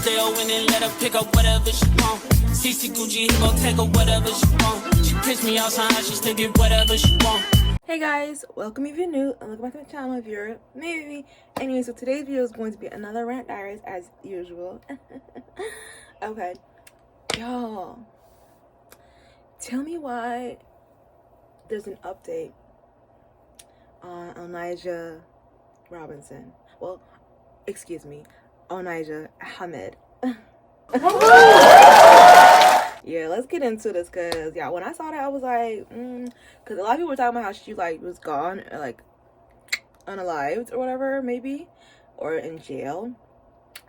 stay in and let her pick up whatever she want. CC Gucci, he gon' take her whatever she want. She piss me off somehow, she still get whatever she want. Hey guys, welcome if you're new and welcome back to my channel if you're maybe. Anyway, so today's video is going to be another rant diaries as usual. Okay, y'all, tell me why there's an update on Onijah Robinson. Well, excuse me, Onijah Hamid. Yeah, let's get into this, because yeah, when I saw that I was like because a lot of people were talking about how she like was gone or like unalived or whatever, maybe, or in jail,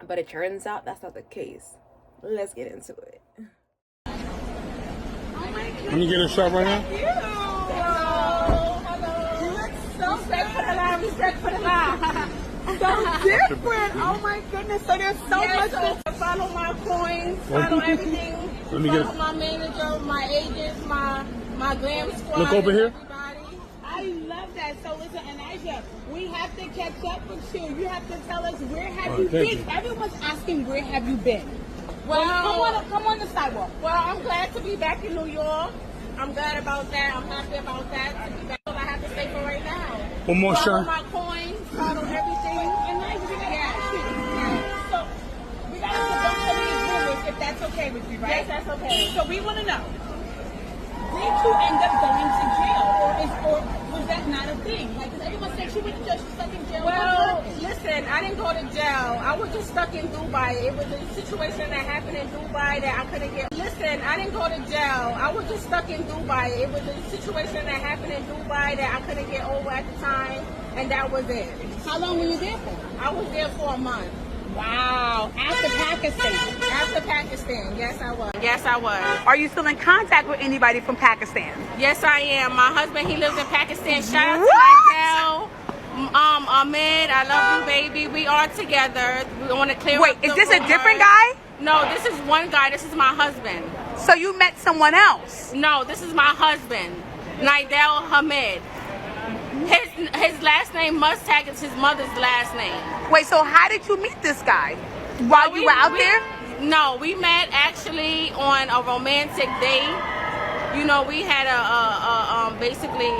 but it turns out that's not the case. Let's get into it. Let me get a shot right now. You look so respect for the line. So different. Oh my goodness. So there's so much to follow my coins, follow everything. Let me follow my manager, my agents, my glam squad. Look over here. Everybody. I love that. So listen, Onijah, we have to catch up with you. You have to tell us, where have you been? Everyone's asking, where have you been? Well, come on the sidewalk. Well, I'm glad to be back in New York. I'm glad about that. I'm happy about that. To be back, all I have to say for right now. One more follow shot. my coins, follow everything. And so we got to debunk some of these rumors, if that's okay with you, right? Yes, that's okay. So we want to know, did you end up going to jail, or was that not a thing? Like, because everyone said she went to jail, she stuck in jail. Well, listen, I didn't go to jail. I was just stuck in Dubai. It was a situation that happened in Dubai that I couldn't get. Listen, I didn't go to jail. I was just stuck in Dubai. It was a situation that happened in Dubai that I couldn't get over at the time, and that was it. How long were you there for? I was there for a month. Wow. After Pakistan? After Pakistan, yes I was. Yes I was. Are you still in contact with anybody from Pakistan? Yes I am. My husband, he lives in Pakistan. Shout out to my gal, Amina. I love you, baby. We are together. We want to clear up. Wait, is this a different guy? No, this is one guy. This is my husband. So you met someone else? No, this is my husband, Nidal Hamid. His last name Mustag is his mother's last name. Wait, so how did you meet this guy? While you were out there? No, we met actually on a romantic date. You know, we had basically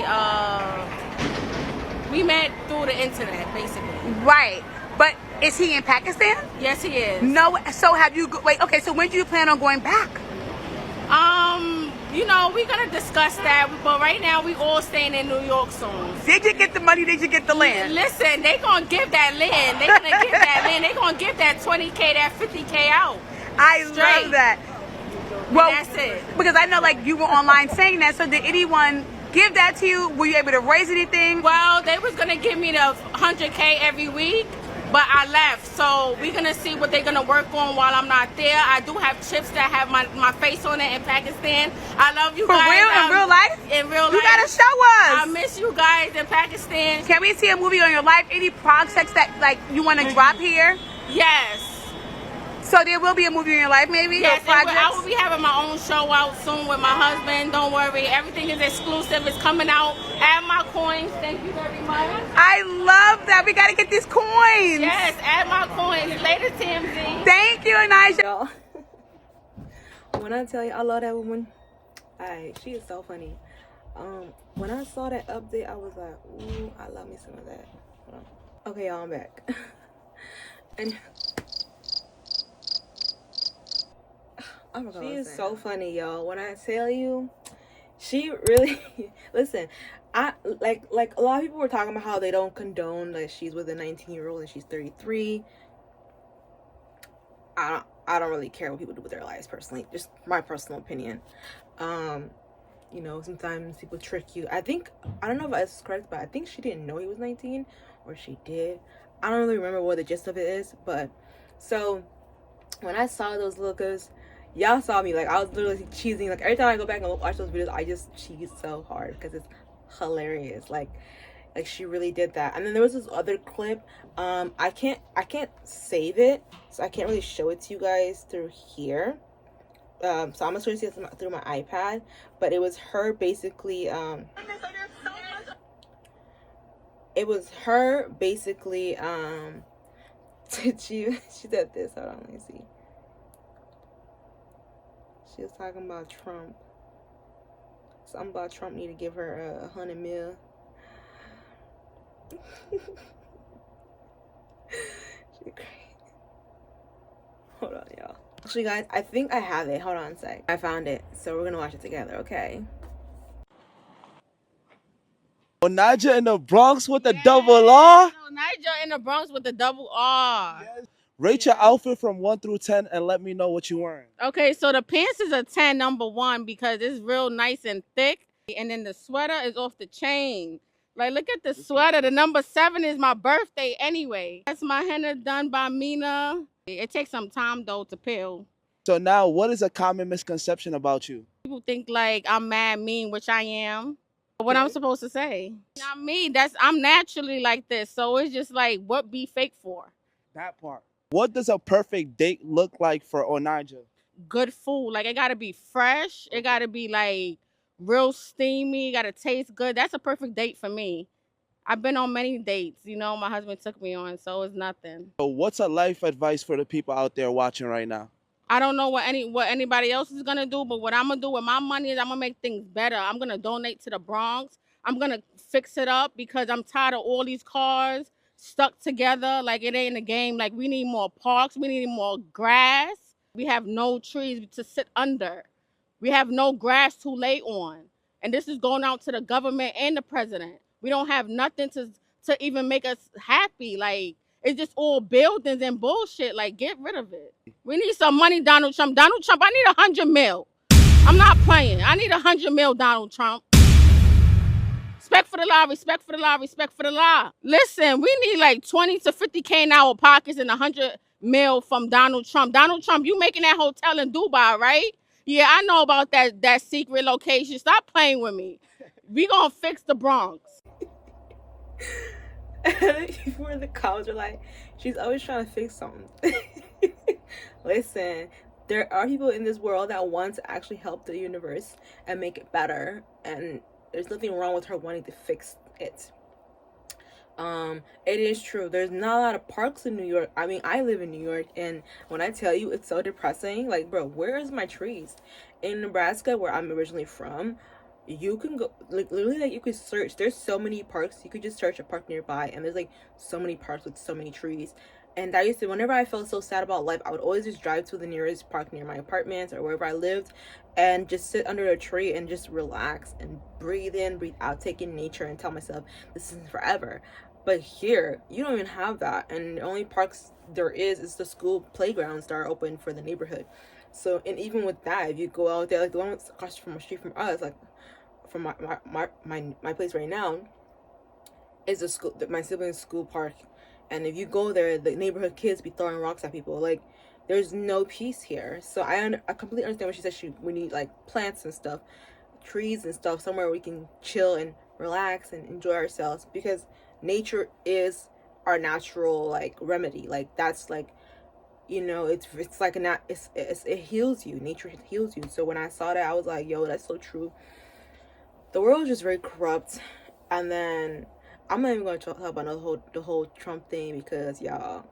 we met through the internet, basically. Right. But is he in Pakistan? Yes, he is. No. So have you? Wait. Okay. So when do you plan on going back? You know, we're gonna discuss that, but right now we all staying in New York soon. Did you get the money? Did you get the land? Listen, they gonna give that land. They gonna give that land. They gonna give that 20K, that 50K out. I love that. Well, and that's it. Because I know, like, you were online saying that. So did anyone give that to you? Were you able to raise anything? Well, they was gonna give me the 100K every week, but I left. So we're gonna see what they're gonna work on while I'm not there. I do have chips that have my face on it in Pakistan. I love you For guys. real? In real life? In real life. You gotta show us. I miss you guys in Pakistan. Can we see a movie on your life? Any projects that like you want to drop here? Yes. So there will be a movie in your life, maybe? Yes, or projects? I will be having my own show out soon with my husband. Don't worry. Everything is exclusive. It's coming out. Add my coins. Thank you very much. I love that. We got to get these coins. Yes, add my coins. Later, TMZ. Thank you, Onijah. When I tell you I love that woman, she is so funny. When I saw that update, I was like, ooh, I love me some of that. Hold on. Okay, y'all, I'm back. And she is so funny, y'all. When I tell you, she really listen. I like a lot of people were talking about how they don't condone that she's with a 19-year-old and she's 33. I don't really care what people do with their lives personally. Just my personal opinion. You know, sometimes people trick you. I don't know if that's correct, but I think she didn't know he was 19, or she did. I don't really remember what the gist of it is, but so when I saw those lookers, y'all saw me, like, I was literally cheesing. Like, every time I go back and watch those videos, I just cheese so hard because it's hilarious. Like she really did that. And then there was this other clip. I can't save it, so I can't really show it to you guys through here. So I'm just going to see it through my iPad. But it was her basically. It was her basically. She said this. Hold on, let me see. She was talking about Trump. Something about Trump need to give her $100 million. She crazy. Hold on, y'all. Actually, guys, I think I have it. Hold on a sec. I found it, so we're gonna watch it together, okay? Onijah in the Bronx with the double R. Onijah in the Bronx with the double R. Yes. Rate your outfit from 1 through 10 and let me know what you're wearing. Okay, so the pants is a 10, number 1, because it's real nice and thick. And then the sweater is off the chain. Like, look at the sweater. The number 7 is my birthday anyway. That's my henna done by Amina. It takes some time, though, to peel. So now, what is a common misconception about you? People think, like, I'm mad mean, which I am. What I'm supposed to say? Not me. I'm naturally like this. So it's just like, what be fake for? That part. What does a perfect date look like for Onijah? Good food. Like, it got to be fresh. It got to be, like, real steamy. It got to taste good. That's a perfect date for me. I've been on many dates. You know, my husband took me on, so it's nothing. So what's a life advice for the people out there watching right now? I don't know what anybody else is going to do, but what I'm going to do with my money is I'm going to make things better. I'm going to donate to the Bronx. I'm going to fix it up because I'm tired of all these cars stuck together. Like, it ain't a game. Like, we need more parks. We need more grass. We have no trees to sit under. We have no grass to lay on. And this is going out to the government and the president. We don't have nothing to even make us happy. Like, it's just all buildings and bullshit. Like, get rid of it. We need some money, Donald Trump. Donald Trump, I need 100 mil. I'm not playing. I need 100 mil, Donald Trump. Respect for the law, respect for the law, respect for the law. Listen, we need like 20 to 50K in our pockets and 100 mil from Donald Trump. Donald Trump, you making that hotel in Dubai, right? Yeah, I know about that secret location. Stop playing with me. We gonna fix the Bronx. People in the comments are like, she's always trying to fix something. Listen, there are people in this world that want to actually help the universe and make it better, and there's nothing wrong with her wanting to fix it. It is true, there's not a lot of parks in New York. I mean, I live in New York, and when I tell you it's so depressing, like, bro, where is my trees? In Nebraska, where I'm originally from, you can go, like, literally, like, you could search, there's so many parks. You could just search a park nearby, and there's like so many parks with so many trees. And I used to, whenever I felt so sad about life, I would always just drive to the nearest park near my apartment or wherever I lived and just sit under a tree and just relax and breathe in, breathe out, take in nature and tell myself this isn't forever. But here, you don't even have that. And the only parks there is the school playgrounds that are open for the neighborhood. So, and even with that, if you go out there, like the one across from the street from us, like from my place right now, is a school, my siblings' school park. And if you go there, the neighborhood kids be throwing rocks at people. Like, there's no peace here. So I completely understand what she said. We need like plants and stuff, trees and stuff, somewhere we can chill and relax and enjoy ourselves, because nature is our natural like remedy. Like, that's like, you know, it's like it heals you. Nature heals you. So when I saw that, I was like, yo, that's so true. The world is just very corrupt. And then I'm not even going to talk about the whole Trump thing, because y'all,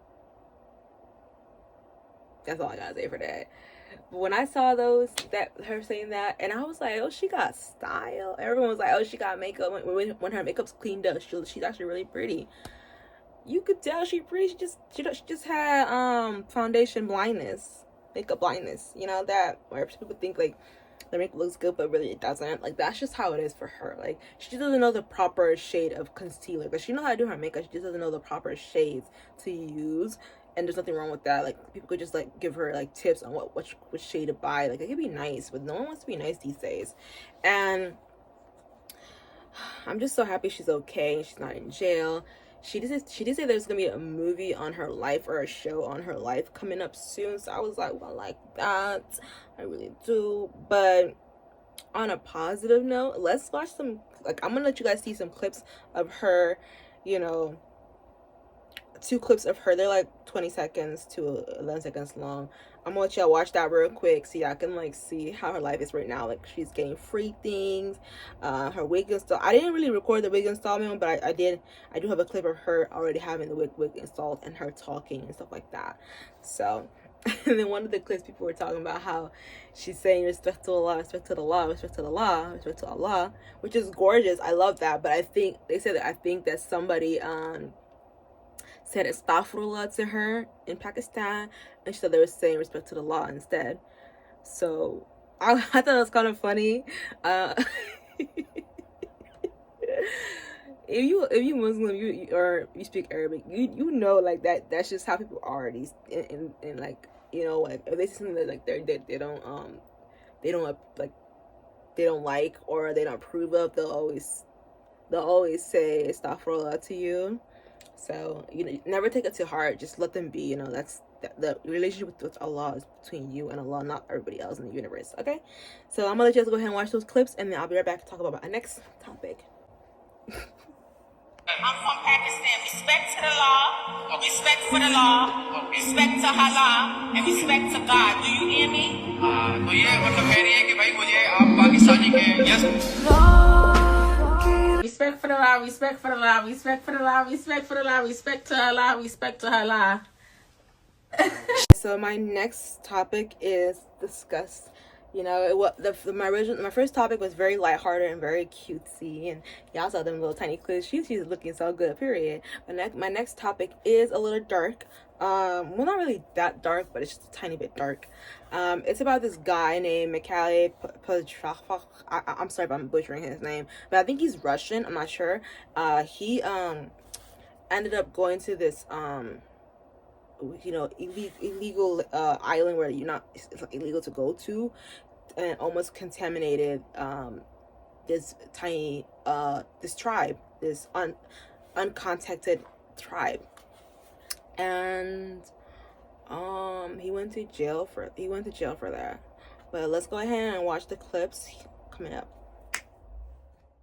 that's all I gotta say for that. But when I saw her saying that, and I was like, oh, she got style. Everyone was like, oh, she got makeup. When her makeup's cleaned up, she's actually really pretty. You could tell she's pretty. She just had foundation blindness, makeup blindness. You know, that where people think like their makeup looks good, but really it doesn't. Like, that's just how it is for her. Like, she doesn't know the proper shade of concealer. But she knows how to do her makeup. She just doesn't know the proper shades to use. And there's nothing wrong with that. Like, people could just like give her like tips on which shade to buy. Like, it could be nice, but no one wants to be nice these days. And I'm just so happy she's okay. She's not in jail. She did say there's gonna be a movie on her life, or a show on her life coming up soon. So I was like, well, I like that. I really do. But on a positive note, let's watch some, like, I'm gonna let you guys see some clips of her, you know, 2 clips of her. They're like 20 seconds to 11 seconds long. I'm gonna let y'all watch that real quick so y'all can like see how her life is right now. Like, she's getting free things, her wig install. I didn't really record the wig installment, but I do have a clip of her already having the wig installed and her talking and stuff like that. So And then one of the clips, people were talking about how she's saying respect to Allah, respect to the law, respect to the law, respect to Allah, which is gorgeous. I love that. But I think they said that somebody said astaghfirullah to her in Pakistan, and she said they were saying respect to the law instead. So I thought it was kind of funny. If you Muslim, or you speak Arabic, you know, like that's just how people are. These and like, you know, like if they say something that like they don't like or they don't approve of, they'll always say astaghfirullah to you. So, you know, never take it to heart. Just let them be. You know, that's the relationship with Allah is between you and Allah, not everybody else in the universe. Okay, so I'm gonna let you guys go ahead and watch those clips, and then I'll be right back to talk about my next topic. I'm from Pakistan. Respect to the law, respect for the law, respect to Allah, and respect to God. Do you hear me? तो ये मतलब कह रही है कि भाई मुझे आप पाकिस्तानी के yes. Respect for the law, respect for the law, respect for the law, respect for the law, respect to Allah, respect to Allah. So my next topic is disgust. You know, my first topic was very lighthearted and very cutesy, and y'all saw them little tiny clips. She's looking so good, period. But my next topic is a little dark. Well, not really that dark, but it's just a tiny bit dark. It's about this guy named Mikhail Pajrafak. I'm sorry if I'm butchering his name, but I think he's Russian. I'm not sure. He ended up going to this you know, illegal island where it's like illegal to go to, and almost contaminated this tiny this tribe, this uncontacted tribe, and he went to jail for that. But let's go ahead and watch the clips coming up.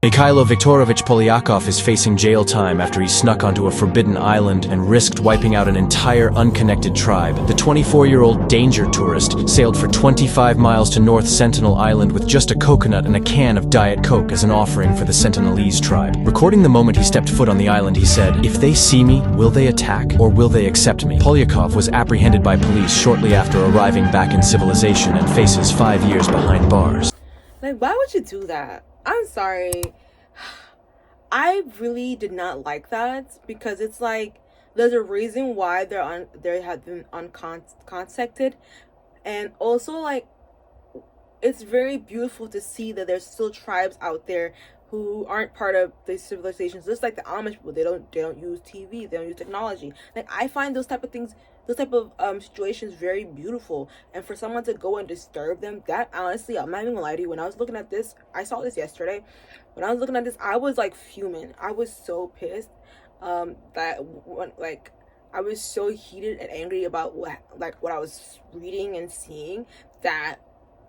Mikhailo Viktorovich Polyakov is facing jail time after he snuck onto a forbidden island and risked wiping out an entire unconnected tribe. The 24-year-old danger tourist sailed for 25 miles to North Sentinel Island with just a coconut and a can of Diet Coke as an offering for the Sentinelese tribe. Recording the moment he stepped foot on the island, he said, "If they see me, will they attack or will they accept me?" Polyakov was apprehended by police shortly after arriving back in civilization and faces 5 years behind bars. Like, why would you do that? I'm sorry. I really did not like that, because it's like there's a reason why they have been uncontacted, and also like it's very beautiful to see that there's still tribes out there who aren't part of these civilizations, just like the Amish people. They don't use TV, they don't use technology. Like, I find those type of things, those type of situations very beautiful, and for someone to go and disturb them, that honestly, I'm not even gonna lie to you, when I was looking at this, I saw this yesterday, when I was looking at this, I was like fuming. I was so pissed I was so heated and angry about what I was reading and seeing, that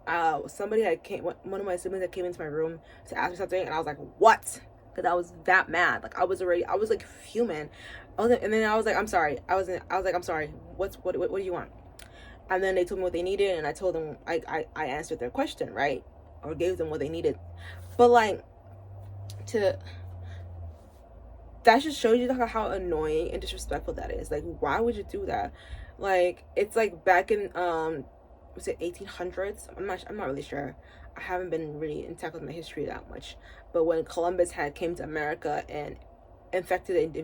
one of my siblings that came into my room to ask me something, and I was like, what? Because I was that mad. Like, I was like fuming. And then I was like, I'm sorry. I was like, I'm sorry. What do you want? And then they told me what they needed, and I told them, I answered their question, right? Or gave them what they needed. But like, that just shows you how annoying and disrespectful that is. Like, why would you do that? Like, it's like back in was it 1800s? I'm not really sure. I haven't been really in touch with my history that much. But when Columbus came to America and infected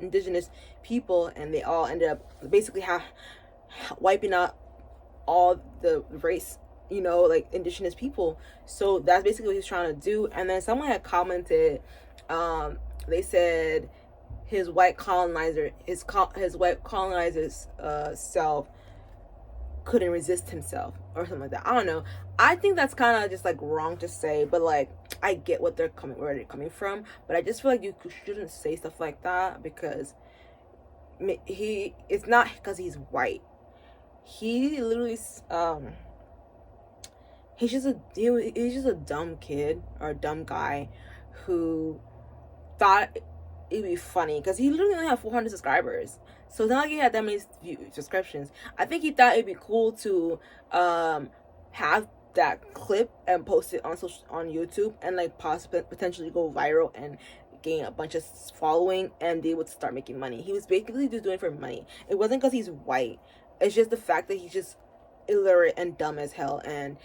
indigenous people, and they all ended up basically wiping out all the race, you know, like indigenous people. So that's basically what he's trying to do. And then someone had commented, they said his white colonizer's self couldn't resist himself, or something like that. I don't know. I think that's kind of just like wrong to say, but like, I get where they're coming from, but I just feel like you shouldn't say stuff like that, because it's not because he's white. He literally he's just a dumb kid, or a dumb guy who thought it'd be funny, because he literally only had 400 subscribers. So it's not like he had that many subscriptions. I think he thought it'd be cool to have that clip and post it on YouTube, and like potentially go viral and gain a bunch of following, and they would start making money. He was basically just doing it for money. It wasn't because he's white. It's just the fact that he's just illiterate and dumb as hell, and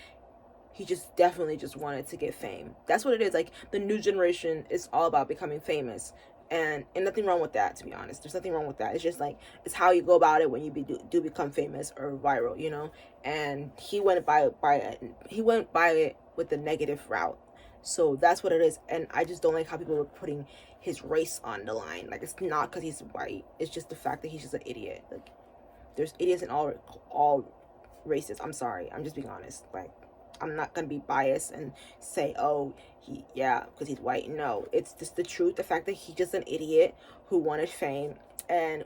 he just definitely just wanted to get fame. That's what it is. Like, the new generation is all about becoming famous, and nothing wrong with that, to be honest. There's nothing wrong with that. It's just like, it's how you go about it when you do become famous or viral, you know. And he went by it with the negative route. So that's what it is. And I just don't like how people are putting his race on the line. Like, it's not because he's white. It's just the fact that he's just an idiot. Like, there's idiots in all races. I'm sorry. I'm just being honest. Like, I'm not gonna be biased and say, oh, because he's white. No, it's just the truth. The fact that he's just an idiot who wanted fame, and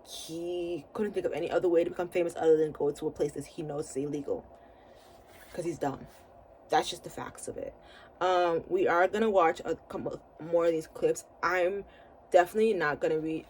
he couldn't think of any other way to become famous other than go to a place that he knows is illegal, because he's dumb. That's just the facts of it. We are gonna watch a couple more of these clips. I'm definitely not gonna be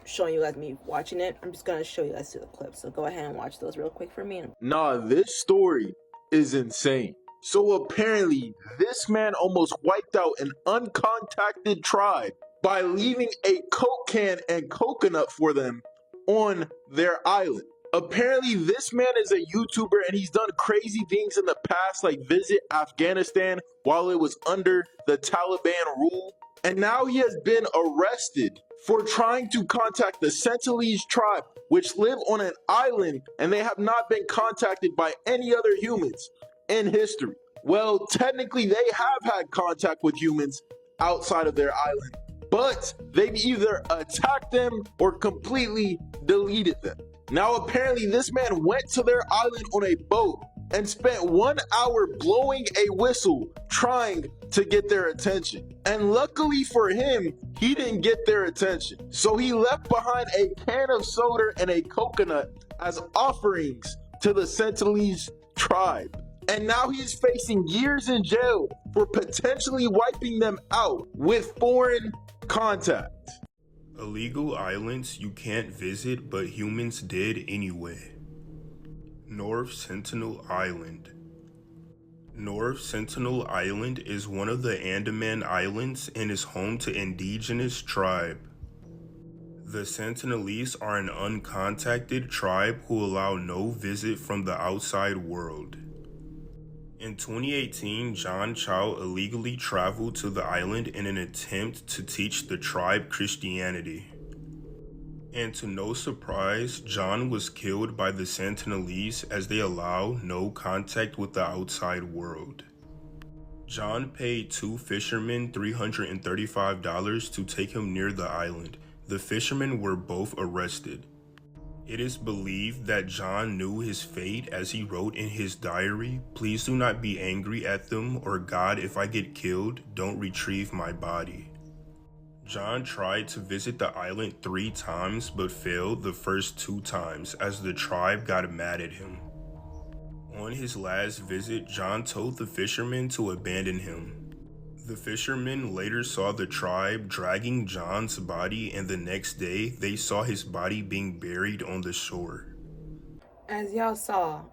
showing you guys me watching it. I'm just gonna show you guys the clips. So go ahead and watch those real quick for me. Nah, this story is insane. So apparently, this man almost wiped out an uncontacted tribe by leaving a Coke can and coconut for them on their island. Apparently, this man is a YouTuber and he's done crazy things in the past, like visit Afghanistan while it was under the Taliban rule. And now he has been arrested for trying to contact the Sentinelese tribe, which live on an island, and they have not been contacted by any other humans in history. Well, technically, they have had contact with humans outside of their island, but they've either attacked them or completely deleted them. Now, apparently, this man went to their island on a boat and spent 1 hour blowing a whistle trying to get their attention. And luckily for him, he didn't get their attention. So he left behind a can of soda and a coconut as offerings to the Sentinelese tribe. And now he's facing years in jail for potentially wiping them out with foreign contact. Illegal islands you can't visit, but humans did anyway. North Sentinel Island. North Sentinel Island is one of the Andaman Islands and is home to indigenous tribe. The Sentinelese are an uncontacted tribe who allow no visit from the outside world. In 2018, John Chow illegally traveled to the island in an attempt to teach the tribe Christianity. And to no surprise, John was killed by the Sentinelese as they allow no contact with the outside world. John paid 2 fishermen $335 to take him near the island. The fishermen were both arrested. It is believed that John knew his fate as he wrote in his diary, "Please do not be angry at them, or God, if I get killed, don't retrieve my body." John tried to visit the island 3 times but failed the first 2 times as the tribe got mad at him. On his last visit, John told the fishermen to abandon him. The fishermen later saw the tribe dragging John's body, and the next day they saw his body being buried on the shore. As y'all saw,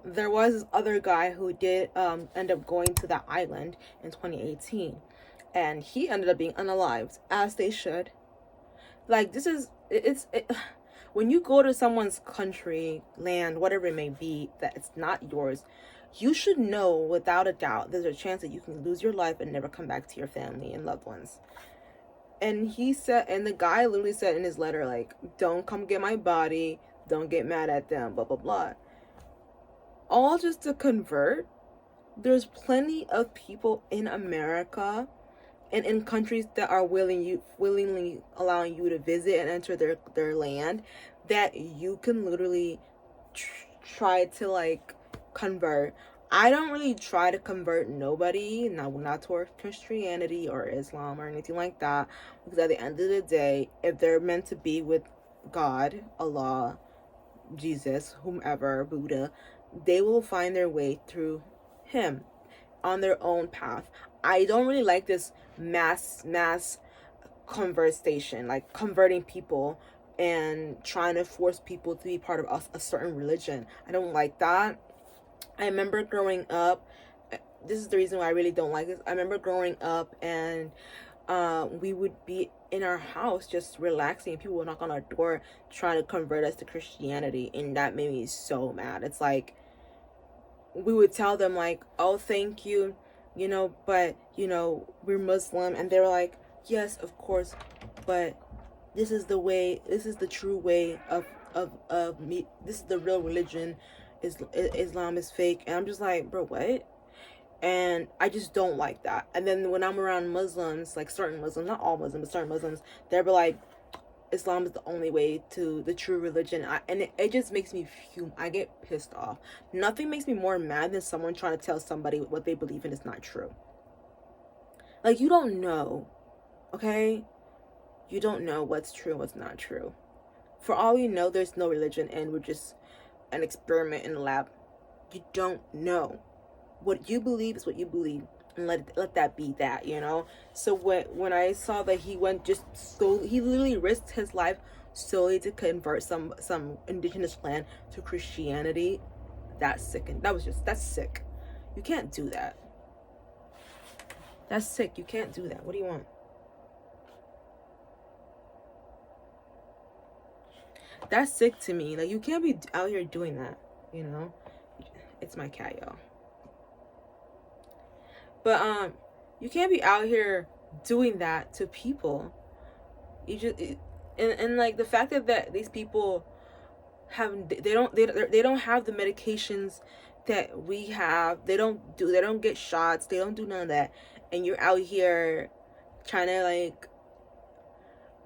there was this other guy who did end up going to that island in 2018, and he ended up being unalived, as they should. Like, this is when you go to someone's country, land, whatever it may be, that it's not yours, you should know without a doubt there's a chance that you can lose your life and never come back to your family and loved ones. And he said, and the guy literally said in his letter, like, don't come get my body, don't get mad at them, blah, blah, blah. All just to convert. There's plenty of people in America and in countries that are willingly allowing you to visit and enter their land, that you can literally try to, like, convert. I don't really try to convert nobody, not towards Christianity or Islam or anything like that, because at the end of the day, if they're meant to be with God, Allah, Jesus, whomever, Buddha, they will find their way through him on their own path. I don't really like this mass conversation, like converting people and trying to force people to be part of a certain religion. I don't like that. I remember growing up, this is the reason why I really don't like this. I remember growing up and we would be in our house just relaxing, and people would knock on our door trying to convert us to Christianity, and that made me so mad. It's like, we would tell them like, oh, thank you, you know, but, you know, we're Muslim, and they were like, yes, of course, but this is the way, this is the true way of me, this is the real religion, Islam is fake. And I'm just like, bro, what? And I just don't like that. And then when I'm around Muslims, like certain Muslims, not all Muslims, but certain Muslims, they'll be like, Islam is the only way to the true religion. And it just makes me fume. I get pissed off. Nothing makes me more mad than someone trying to tell somebody what they believe in is not true. Like, you don't know, okay? You don't know what's true and what's not true. For all you know, there's no religion and we're just an experiment in the lab. You don't know. What you believe is what you believe, and let that be that, you know. So when I saw that he went just so, he literally risked his life solely to convert some indigenous land to Christianity, that's sick. And that's sick. You can't do that. That's sick. You can't do that. What do you want? That's sick to me. Like, you can't be out here doing that, you know. It's my cat, y'all. But you can't be out here doing that to people. You just and like the fact that these people they don't have the medications that we have. They don't get shots. They don't do none of that. And you're out here trying to, like,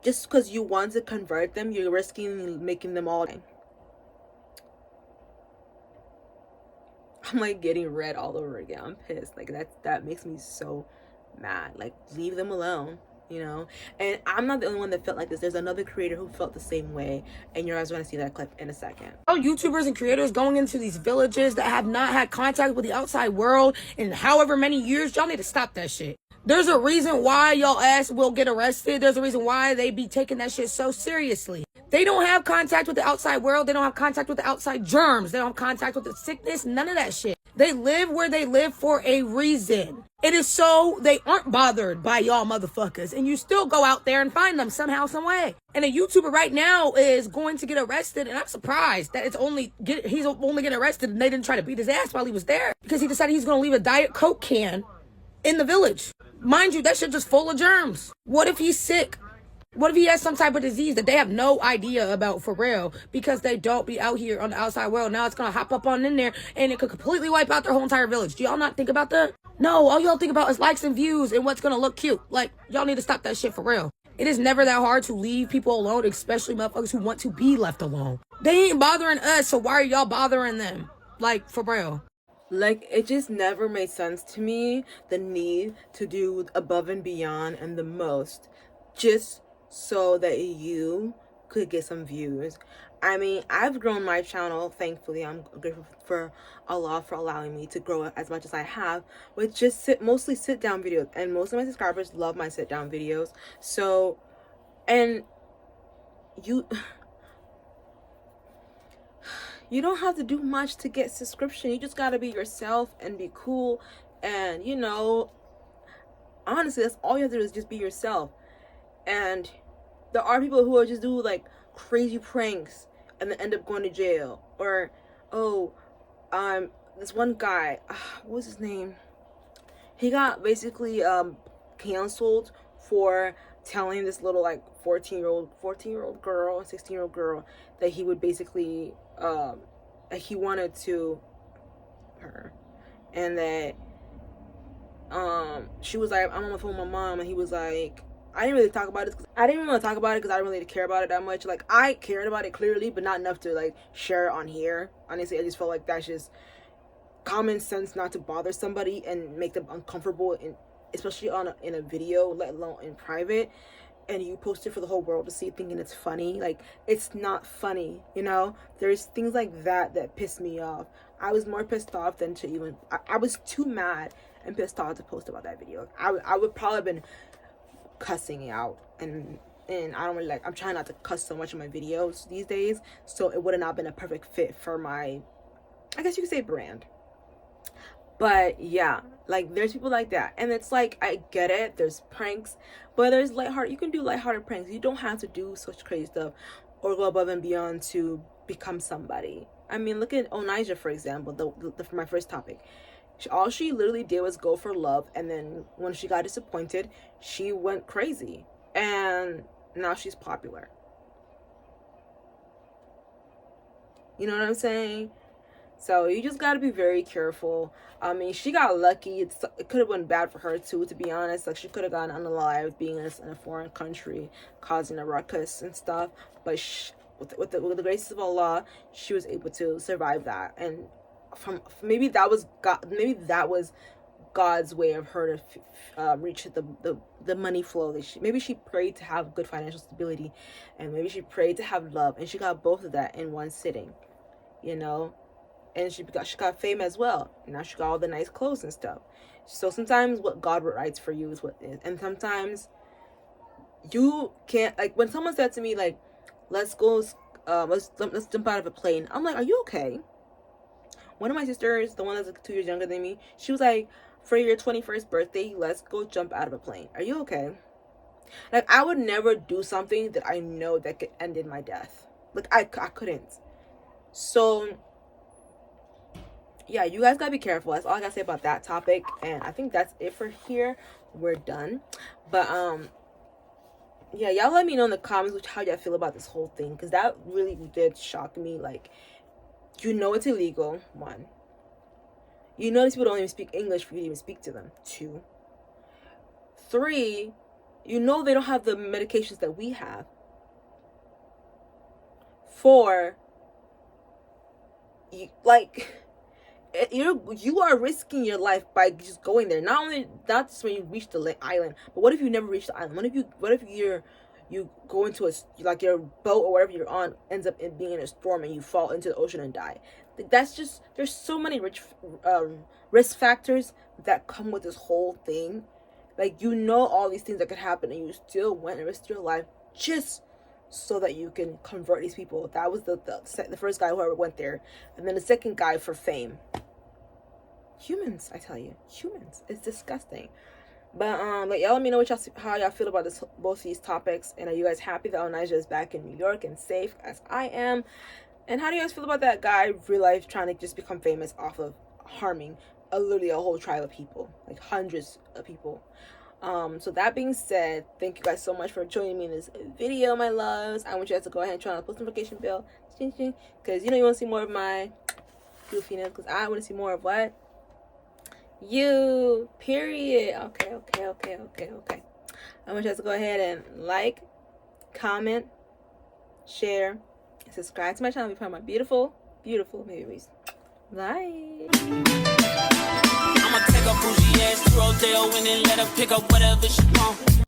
just because you want to convert them, you're risking making them all. I'm like getting red all over again. I'm pissed. Like, that makes me so mad. Like, leave them alone, you know. And I'm not the only one that felt like this. There's another creator who felt the same way, and you guys want to see that clip in a second. YouTubers and creators going into these villages that have not had contact with the outside world in however many years, y'all need to stop that shit. There's a reason why y'all ass will get arrested. There's a reason why they be taking that shit so seriously. They don't have contact with the outside world. They don't have contact with the outside germs. They don't have contact with the sickness. None of that shit. They live where they live for a reason. It is so they aren't bothered by y'all motherfuckers. And you still go out there and find them somehow, some way. And a YouTuber right now is going to get arrested. And I'm surprised that he's only getting arrested and they didn't try to beat his ass while he was there. Because he decided he's going to leave a Diet Coke can in the village. Mind you, that shit just full of germs. What if he's sick? What if he has some type of disease that they have no idea about for real because they don't be out here on the outside world? Now it's going to hop up on in there and it could completely wipe out their whole entire village. Do y'all not think about that? No, all y'all think about is likes and views and what's going to look cute. Like, y'all need to stop that shit for real. It is never that hard to leave people alone, especially motherfuckers who want to be left alone. They ain't bothering us, so why are y'all bothering them? Like, for real. Like, it just never made sense to me, the need to do above and beyond and the most just so that you could get some views. I mean, I've grown my channel, thankfully. I'm grateful for Allah for allowing me to grow as much as I have with just mostly sit down videos, and most of my subscribers love my sit down videos. So, and you don't have to do much to get subscription. You just gotta be yourself and be cool. And, you know, honestly, that's all you have to do is just be yourself. And there are people who will just do like crazy pranks and then end up going to jail. Or, this one guy, what was his name? He got basically canceled for telling this little like 14-year-old girl, 16-year-old girl that he would basically he wanted to her, and that she was like, I'm on the phone with my mom, and he was like, I didn't really talk about it. I didn't want to talk about it because I didn't really care about it that much. Like, I cared about it clearly, but not enough to like share it on here. Honestly, I just felt like that's just common sense not to bother somebody and make them uncomfortable, especially in a video, let alone in private. And you post it for the whole world to see, thinking it's funny. Like, it's not funny, you know? There's things like that piss me off. I was more pissed off than to even... I was too mad and pissed off to post about that video. I would probably have been cussing out. And I don't really like... I'm trying not to cuss so much in my videos these days. So it would have not been a perfect fit for my... I guess you could say brand. But yeah, like there's people like that, and it's like, I get it, there's pranks, but there's lighthearted, you can do lighthearted pranks. You don't have to do such crazy stuff or go above and beyond to become somebody. I mean, look at Onijah, for example, for my first topic. All she literally did was go for love, and then when she got disappointed, she went crazy, and now she's popular. You know what I'm saying? So you just got to be very careful. I mean, she got lucky. It could have been bad for her too, to be honest. Like, she could have gotten unalive being in a foreign country, causing a ruckus and stuff. But with the grace of Allah, she was able to survive that. And maybe that was God's way of her to reach the money flow. Maybe she prayed to have good financial stability, and maybe she prayed to have love, and she got both of that in one sitting, you know. And she got fame as well. Now she got all the nice clothes and stuff. So sometimes what God writes for you is what is. And sometimes you can't, like, when someone said to me, like, let's jump out of a plane, I'm like, are you okay? One of my sisters, the one that's like 2 years younger than me, she was like, for your 21st birthday, let's go jump out of a plane. Are you okay? Like, I would never do something that I know that could end in my death. Like, I couldn't. So yeah, you guys gotta be careful. That's all I gotta say about that topic. And I think that's it for here. We're done. But yeah, y'all let me know in the comments how y'all feel about this whole thing, because that really did shock me. Like, you know it's illegal, 1. You know these people don't even speak English for you to even speak to them, 2. 3, you know they don't have the medications that we have. 4, you are risking your life by just going there. Not just when you reach the island, but what if you never reach the island? What if you go into your boat or whatever you're on ends up being in a storm and you fall into the ocean and die? That's just, there's so many risk factors that come with this whole thing. Like, you know all these things that could happen, and you still went and risked your life just so that you can convert these people. That was the first guy who ever went there, and then the second guy for fame. Humans, I tell you, humans. It's disgusting. But y'all let me know how y'all feel about both these topics, and are you guys happy that Onijah is back in New York and safe as I am? And how do you guys feel about that guy real life trying to just become famous off of harming literally a whole tribe of people, like hundreds of people? So that being said, thank you guys so much for joining me in this video, my loves. I want you guys to go ahead and turn on the post notification bell, because you want to see more of my goofiness, because I want to see more of what? You, period. Okay. I want you guys to go ahead and like, comment, share, and subscribe to my channel. Be part of my beautiful babies. Bye. I'ma take a bougie ass to Rodeo and then let her pick up whatever she want.